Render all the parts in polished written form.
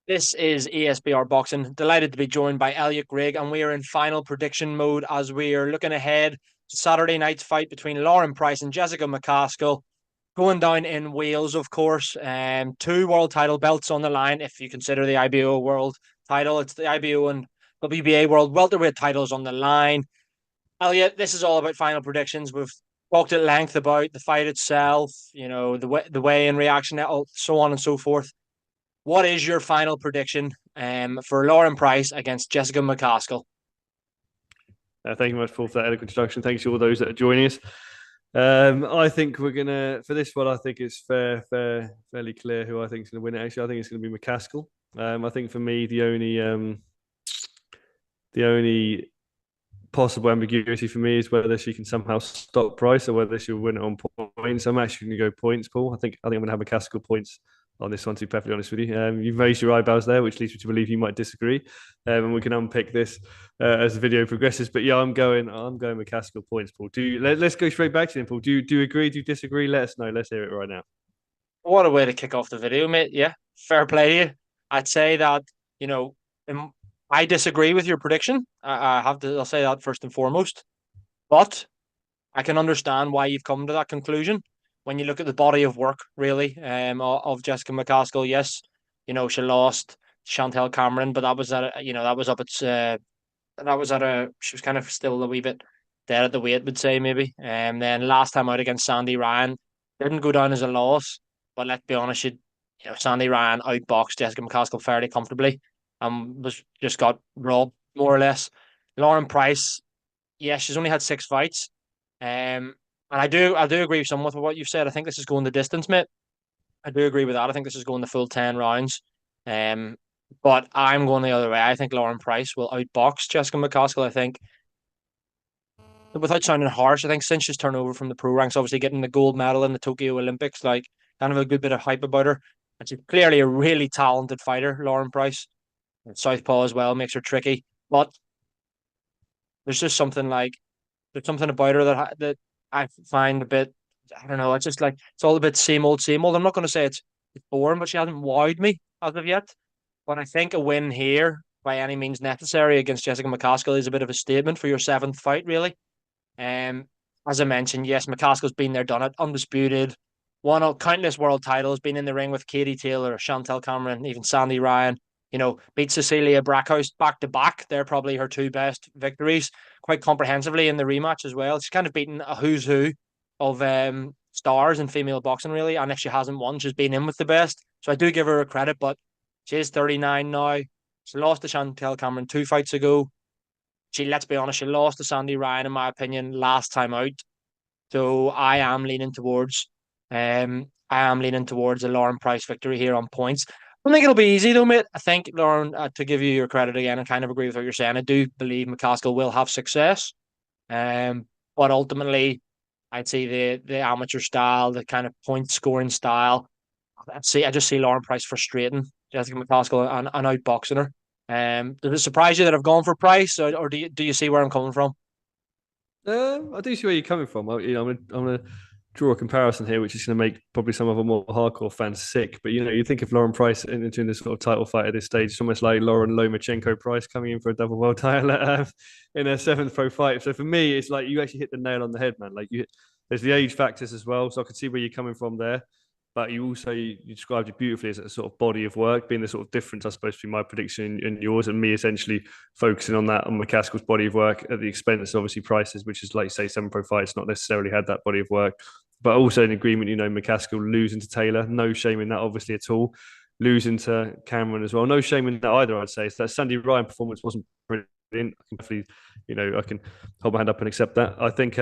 This is ESBR Boxing. Delighted to be joined by Elliot Grigg, and we are in final prediction mode as we are looking ahead to Saturday night's fight between Lauren Price and Jessica Mccaskill, going down in Wales, of course. Two world title belts on the line, if you consider the IBO world title. It's the IBO and WBA world welterweight titles on the line. Elliot, this is all about final predictions. We've talked at length about the fight itself, the way in reaction, so on and so forth. What is your final prediction for Lauren Price against Jessica Mccaskill? Thank you very much, Paul, for that eloquent introduction. Thanks to all those that are joining us. I think we're gonna for this one. I think it's fairly clear who I think is going to win it. Actually, I think it's going to be Mccaskill. I think for me, the only possible ambiguity for me is whether she can somehow stop Price or whether she'll win it on points. I'm actually going to go points, Paul. I think I'm going to have Mccaskill points on this one, to be perfectly honest with you. You've raised your eyebrows there, which leads me to believe you might disagree, and we can unpick this as the video progresses. But yeah, I'm going Mccaskill points, Paul. Let's go straight back to him, Paul. Do you agree? Do you disagree? Let us know. Let's hear it right now. What a way to kick off the video, mate. Yeah, fair play to you. I'd say that, you know, um, I disagree with your prediction. I'll say that first and foremost. But I can understand why you've come to that conclusion when you look at the body of work, really, of Jessica McCaskill. Yes, she lost Chantel Cameron, but that was that was up at she was kind of still a wee bit dead at the weight, would say maybe. And then last time out against Sandy Ryan, didn't go down as a loss, but let's be honest, Sandy Ryan outboxed Jessica McCaskill fairly comfortably, and was just got robbed more or less. Lauren Price, yeah, she's only had 6 fights. And I do agree somewhat with what you've said. I think this is going the distance, mate. I do agree with that. I think this is going the full 10 rounds. Um, but I'm going the other way. I think Lauren Price will outbox Jessica McCaskill. I think, without sounding harsh, I think since she's turned over from the pro ranks, obviously getting the gold medal in the Tokyo Olympics, like kind of a good bit of hype about her. And she's clearly a really talented fighter, Lauren Price. And Southpaw as well makes her tricky. But there's just something like there's something about her that I find a bit. I don't know. It's just like it's all a bit same old, same old. I'm not going to say it's boring, but she hasn't wowed me as of yet. But I think a win here, by any means necessary, against Jessica McCaskill is a bit of a statement for your seventh fight, really. Um, as I mentioned, yes, McCaskill's been there, done it, undisputed, won countless world titles, been in the ring with Katie Taylor, Chantel Cameron, even Sandy Ryan. Beat Cecilia Brackhouse back to back. They're probably her two best victories, quite comprehensively in the rematch as well. She's kind of beaten a who's who of stars in female boxing, really. And if she hasn't won, she's been in with the best. So I do give her a credit, but she is 39 now. She lost to Chantel Cameron 2 fights ago. Let's be honest, she lost to Sandy Ryan, in my opinion, last time out. So I am leaning towards a Lauren Price victory here on points. I don't think it'll be easy though, mate. I think Lauren, to give you your credit again, and kind of agree with what you're saying. I do believe McCaskill will have success. Um, but ultimately, I'd say the amateur style, the kind of point scoring style. I just see Lauren Price frustrating Jessica McCaskill and outboxing her. Does it surprise you that I've gone for Price, or do you see where I'm coming from? I do see where you're coming from. I'm gonna draw a comparison here, which is going to make probably some of our more hardcore fans sick. But you think of Lauren Price into this sort of title fight at this stage, it's almost like Lauren Lomachenko Price coming in for a double world title in her seventh pro fight. So for me, it's like you actually hit the nail on the head, man. There's the age factors as well, so I can see where you're coming from there. But you described it beautifully as a sort of body of work, being the sort of difference, I suppose, between my prediction and yours, and me essentially focusing on that on McCaskill's body of work at the expense, of obviously, Price's, which is like say 7 pro fights, not necessarily had that body of work. But also in agreement, McCaskill losing to Taylor, no shame in that, obviously, at all. Losing to Cameron as well, no shame in that either, I'd say. So that Sandy Ryan performance wasn't brilliant. I can definitely, I can hold my hand up and accept that. I think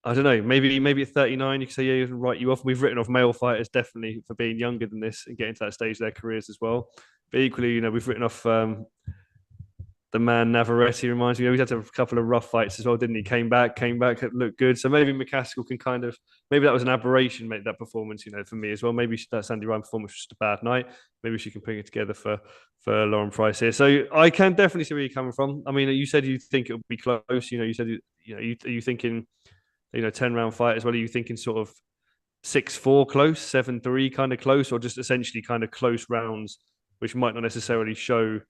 I don't know. Maybe at 39, you can say, yeah, you can write you off. We've written off male fighters definitely for being younger than this and getting to that stage of their careers as well. But equally, we've written off the man Navarrete. Reminds me, he's had a couple of rough fights as well, didn't he? Came back, looked good. So maybe McCaskill can maybe that was an aberration, make that performance, for me as well. Maybe that Sandy Ryan performance was just a bad night. Maybe she can bring it together for Lauren Price here. So I can definitely see where you're coming from. I mean, you said you think it would be close. You said are you thinking 10-round fight as well? Are you thinking sort of 6-4 close, 7-3 kind of close, or just essentially kind of close rounds which might not necessarily show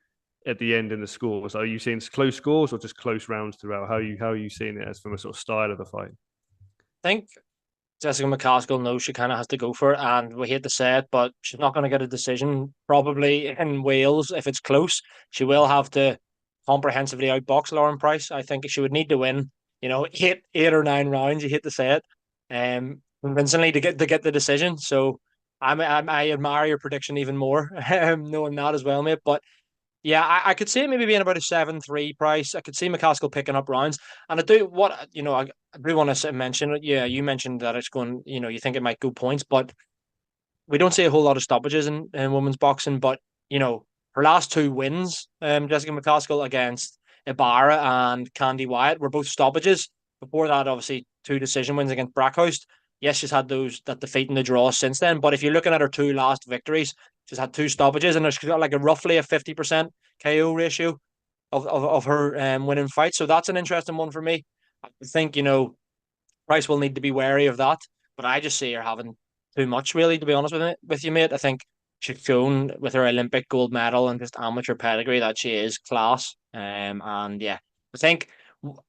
at the end in the scores. Are you seeing close scores or just close rounds throughout? How are you seeing it as from a sort of style of the fight? I think Jessica McCaskill knows she kind of has to go for it, and we hate to say it, but she's not going to get a decision probably in Wales if it's close. She will have to comprehensively outbox Lauren Price. I think she would need to win, eight or nine rounds. You hate to say it, convincingly to get the decision. So I admire your prediction even more, knowing that as well, mate. But yeah, I could see it maybe being about a 7-3 price. I could see McCaskill picking up rounds. And I do want to mention it. Yeah, you mentioned that it's going, you think it might go points, but we don't see a whole lot of stoppages in women's boxing. But, her last two wins, Jessica McCaskill against Ibarra and Candy Wyatt, were both stoppages. Before that, obviously, two decision wins against Brackhurst. Yes, she's had that defeat in the draw since then. But if you're looking at her two last victories, she's had two stoppages, and she's got like roughly a 50% KO ratio of her winning fights. So that's an interesting one for me. I think, Price will need to be wary of that. But I just see her having too much, really, to be honest with you, mate. I think she's shown with her Olympic gold medal and just amateur pedigree that she is class. And yeah, I think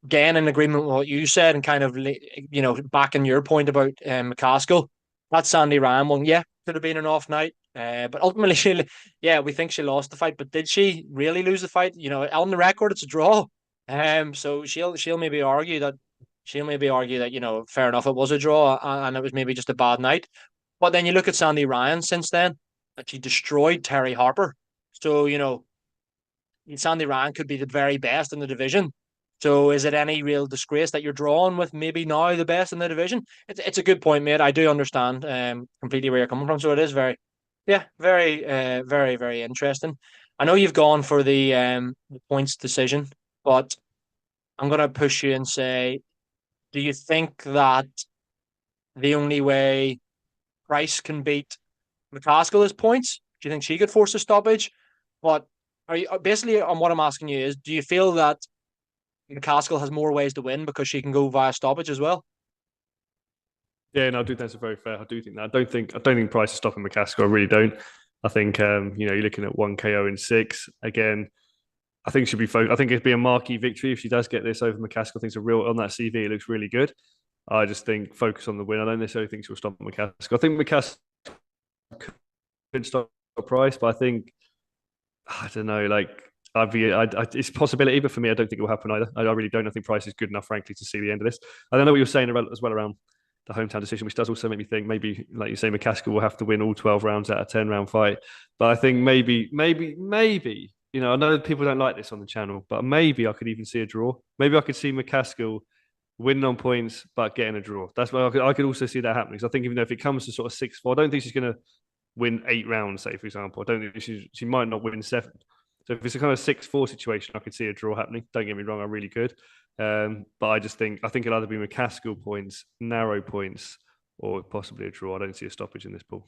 again in agreement with what you said and kind of backing your point about McCaskill, that Sandy Ryan one, yeah, could have been an off night. But ultimately, we think she lost the fight. But did she really lose the fight? On the record, it's a draw. So she'll maybe argue that fair enough, it was a draw and it was maybe just a bad night. But then you look at Sandy Ryan since then, and she destroyed Terry Harper. So Sandy Ryan could be the very best in the division. So is it any real disgrace that you're drawing with maybe now the best in the division? It's a good point, mate. I do understand completely where you're coming from. So it is very, very interesting. I know you've gone for the points decision, but I'm gonna push you and say, do you think that the only way Price can beat McCaskill is points? Do you think she could force a stoppage? But are you basically on what I'm asking you is, do you feel that McCaskill has more ways to win because she can go via stoppage as well? Yeah, no, I do think that's a very fair. I do think that. I don't think Price is stopping McCaskill. I really don't. I think you're looking at one KO in six. Again, I think she'll be I think it'd be a marquee victory if she does get this over McCaskill. I think it's a real on that CV. It looks really good. I just think focus on the win. I don't necessarily think she'll stop McCaskill. I think McCaskill could stop Price, but I think I don't know. Like it's a possibility, but for me, I don't think it will happen either. I really don't. I think Price is good enough, frankly, to see the end of this. I don't know what you're saying as well around the hometown decision, which does also make me think maybe, like you say, McCaskill will have to win all 12 rounds at a 10-round fight. But I think maybe, I know people don't like this on the channel, but maybe I could even see a draw. Maybe I could see McCaskill winning on points, but getting a draw. That's why I could also see that happening. So I think even though if it comes to sort of 6-4, I don't think she's going to win 8 rounds, say, for example. I don't think she might not win seven. So if it's a kind of 6-4 situation, I could see a draw happening. Don't get me wrong, I really could. But I think it'll either be McCaskill points, narrow points, or possibly a draw. I don't see a stoppage in this pool.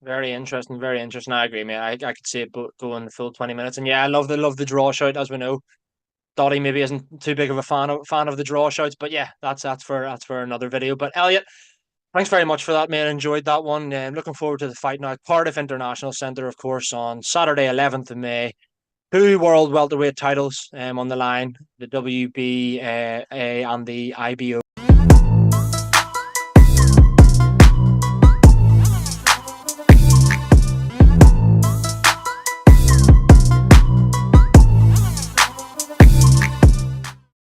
Very interesting, very interesting. I agree, mate. I could see it going the full 20 minutes. And yeah, I love the draw shout, as we know. Dottie maybe isn't too big of a fan of the draw shouts, but yeah, that's for another video. But Elliot, thanks very much for that, mate. Enjoyed that one. Looking forward to the fight now. Cardiff International Centre, of course, on Saturday, 11th of May. Two world welterweight titles on the line, the WBA and the IBO.